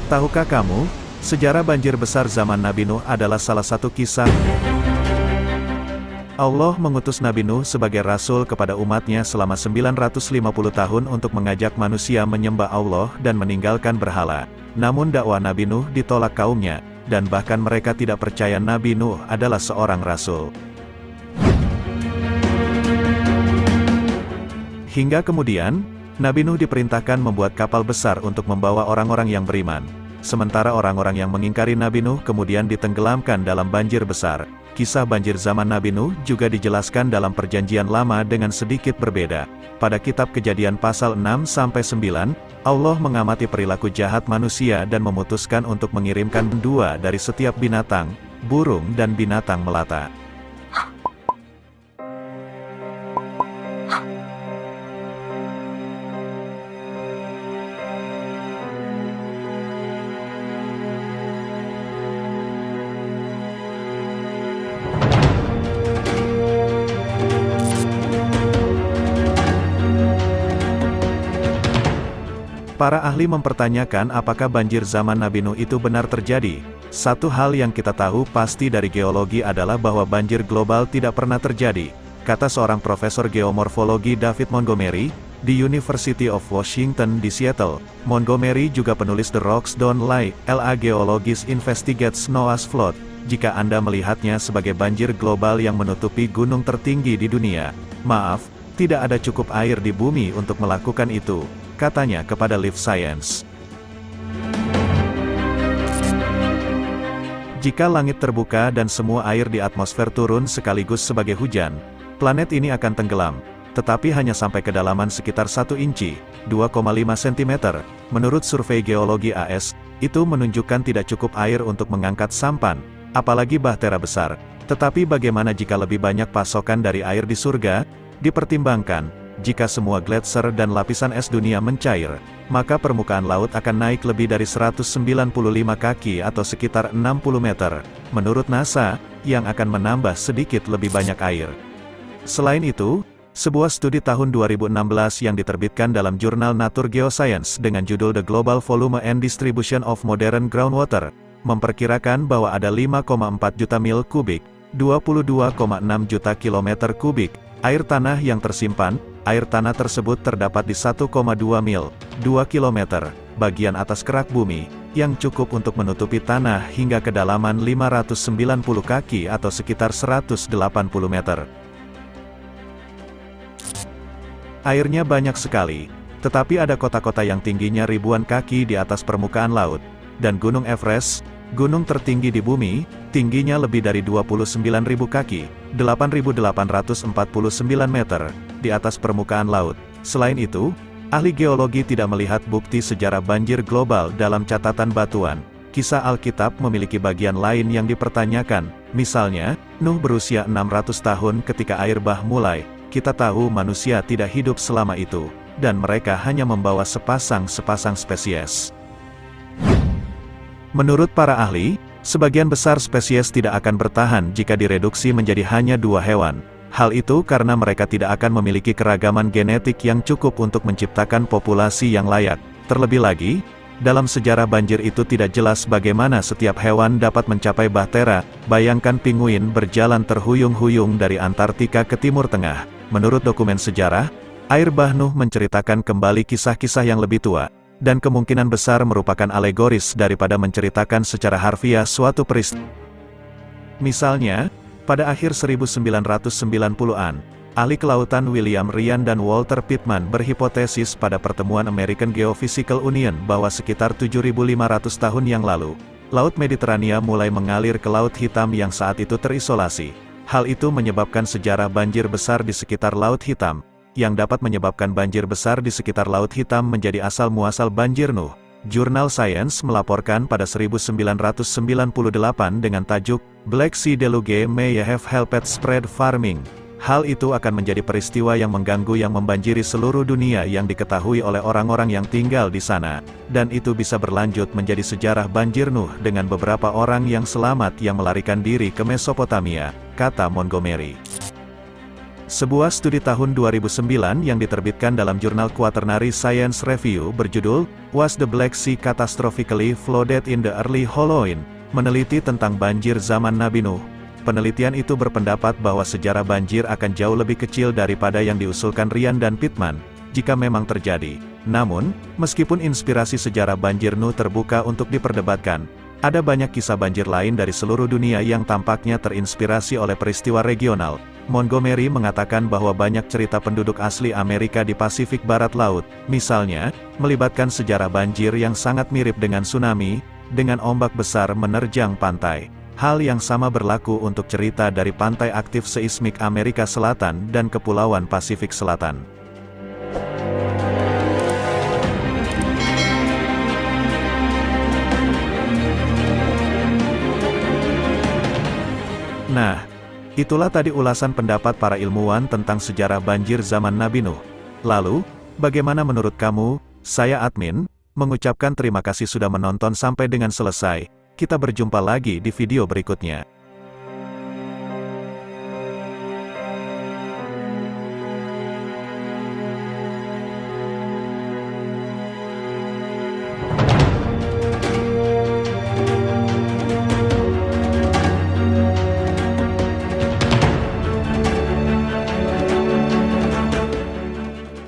Tahukah kamu, sejarah banjir besar zaman Nabi Nuh adalah salah satu kisah. Allah mengutus Nabi Nuh sebagai rasul kepada umatnya selama 950 tahun untuk mengajak manusia menyembah Allah dan meninggalkan berhala. Namun dakwah Nabi Nuh ditolak kaumnya, dan bahkan mereka tidak percaya Nabi Nuh adalah seorang rasul. Hingga kemudian, Nabi Nuh diperintahkan membuat kapal besar untuk membawa orang-orang yang beriman. Sementara orang-orang yang mengingkari Nabi Nuh kemudian ditenggelamkan dalam banjir besar. Kisah banjir zaman Nabi Nuh juga dijelaskan dalam Perjanjian Lama dengan sedikit berbeda. Pada kitab Kejadian pasal 6-9, Allah mengamati perilaku jahat manusia dan memutuskan untuk mengirimkan 2 dari setiap binatang, burung dan binatang melata. Para ahli mempertanyakan apakah banjir zaman Nabi Nuh itu benar terjadi. Satu hal yang kita tahu pasti dari geologi adalah bahwa banjir global tidak pernah terjadi, kata seorang profesor geomorfologi David Montgomery, di University of Washington di Seattle. Montgomery juga penulis The Rocks Don't Lie, LA Geologist Investigates Noah's Flood. Jika Anda melihatnya sebagai banjir global yang menutupi gunung tertinggi di dunia, maaf, tidak ada cukup air di bumi untuk melakukan itu, katanya kepada Live Science. Jika langit terbuka dan semua air di atmosfer turun sekaligus sebagai hujan, planet ini akan tenggelam, tetapi hanya sampai kedalaman sekitar 1 inci, 2,5 cm. Menurut survei geologi AS, itu menunjukkan tidak cukup air untuk mengangkat sampan, apalagi bahtera besar. Tetapi bagaimana jika lebih banyak pasokan dari air di surga? Dipertimbangkan, jika semua gletser dan lapisan es dunia mencair, maka permukaan laut akan naik lebih dari 195 kaki atau sekitar 60 meter, menurut NASA, yang akan menambah sedikit lebih banyak air. Selain itu, sebuah studi tahun 2016 yang diterbitkan dalam jurnal Nature Geoscience dengan judul The Global Volume and Distribution of Modern Groundwater, memperkirakan bahwa ada 5,4 juta mil kubik, 22,6 juta kilometer kubik, air tanah yang tersimpan. Air tanah tersebut terdapat di 1,2 mil, 2 km, bagian atas kerak bumi, yang cukup untuk menutupi tanah hingga kedalaman 590 kaki atau sekitar 180 meter. Airnya banyak sekali, tetapi ada kota-kota yang tingginya ribuan kaki di atas permukaan laut, dan Gunung Everest, gunung tertinggi di bumi, tingginya lebih dari 29.000 kaki, 8.849 meter, di atas permukaan laut. Selain itu, ahli geologi tidak melihat bukti sejarah banjir global dalam catatan batuan. Kisah Alkitab memiliki bagian lain yang dipertanyakan, misalnya, Nuh berusia 600 tahun ketika air bah mulai. Kita tahu manusia tidak hidup selama itu, dan mereka hanya membawa sepasang spesies. Menurut para ahli, sebagian besar spesies tidak akan bertahan jika direduksi menjadi hanya 2 hewan. Hal itu karena mereka tidak akan memiliki keragaman genetik yang cukup untuk menciptakan populasi yang layak. Terlebih lagi, dalam sejarah banjir itu tidak jelas bagaimana setiap hewan dapat mencapai bahtera. Bayangkan pinguin berjalan terhuyung-huyung dari Antartika ke Timur Tengah. Menurut dokumen sejarah, air bah Nuh menceritakan kembali kisah-kisah yang lebih tua, dan kemungkinan besar merupakan alegoris daripada menceritakan secara harfiah suatu peristiwa. Misalnya, pada akhir 1990-an, ahli kelautan William Ryan dan Walter Pittman berhipotesis pada pertemuan American Geophysical Union bahwa sekitar 7.500 tahun yang lalu, Laut Mediterania mulai mengalir ke Laut Hitam yang saat itu terisolasi. Hal itu menyebabkan sejarah banjir besar di sekitar Laut Hitam, yang dapat menyebabkan banjir besar di sekitar Laut Hitam menjadi asal-muasal banjir Nuh. Jurnal Science melaporkan pada 1998 dengan tajuk, Black Sea Deluge May Have Helped Spread Farming. Hal itu akan menjadi peristiwa yang mengganggu yang membanjiri seluruh dunia yang diketahui oleh orang-orang yang tinggal di sana, dan itu bisa berlanjut menjadi sejarah banjir Nuh dengan beberapa orang yang selamat yang melarikan diri ke Mesopotamia, kata Montgomery. Sebuah studi tahun 2009 yang diterbitkan dalam jurnal Quaternary Science Review berjudul, Was the Black Sea Catastrophically Flooded in the Early Holocene? Meneliti tentang banjir zaman Nabi Nuh. Penelitian itu berpendapat bahwa sejarah banjir akan jauh lebih kecil daripada yang diusulkan Ryan dan Pittman, jika memang terjadi. Namun, meskipun inspirasi sejarah banjir Nuh terbuka untuk diperdebatkan, ada banyak kisah banjir lain dari seluruh dunia yang tampaknya terinspirasi oleh peristiwa regional. Montgomery mengatakan bahwa banyak cerita penduduk asli Amerika di Pasifik Barat Laut, misalnya, melibatkan sejarah banjir yang sangat mirip dengan tsunami, dengan ombak besar menerjang pantai. Hal yang sama berlaku untuk cerita dari pantai aktif seismik Amerika Selatan dan Kepulauan Pasifik Selatan. Nah, itulah tadi ulasan pendapat para ilmuwan tentang sejarah banjir zaman Nabi Nuh. Lalu, bagaimana menurut kamu? Saya Admin, mengucapkan terima kasih sudah menonton sampai dengan selesai. Kita berjumpa lagi di video berikutnya.